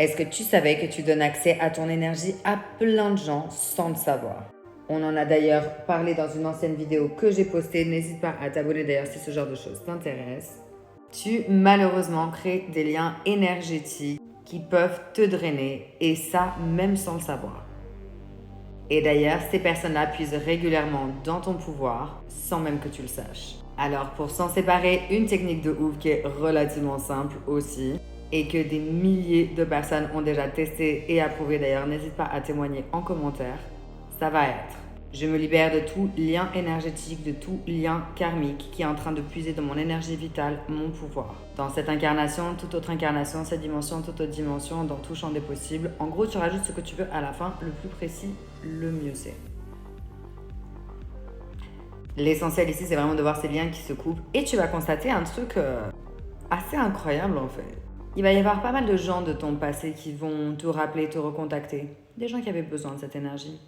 Est-ce que tu savais que tu donnes accès à ton énergie à plein de gens sans le savoir? On en a d'ailleurs parlé dans une ancienne vidéo que j'ai postée. N'hésite pas à t'abonner d'ailleurs si ce genre de choses t'intéresse. Tu malheureusement crées des liens énergétiques qui peuvent te drainer et ça même sans le savoir. Et d'ailleurs, ces personnes-là puisent régulièrement dans ton pouvoir sans même que tu le saches. Alors pour s'en séparer, une technique de ouf qui est relativement simple aussi et que des milliers de personnes ont déjà testé et approuvé d'ailleurs, n'hésite pas à témoigner en commentaire, ça va être: je me libère de tout lien énergétique, de tout lien karmique qui est en train de puiser dans mon énergie vitale, mon pouvoir. Dans cette incarnation, toute autre incarnation, cette dimension, toute autre dimension, dans tout champ des possibles. En gros, tu rajoutes ce que tu veux à la fin, le plus précis, le mieux c'est. L'essentiel ici, c'est vraiment de voir ces liens qui se coupent et tu vas constater un truc assez incroyable en fait. Il va y avoir pas mal de gens de ton passé qui vont te rappeler, te recontacter. Des gens qui avaient besoin de cette énergie.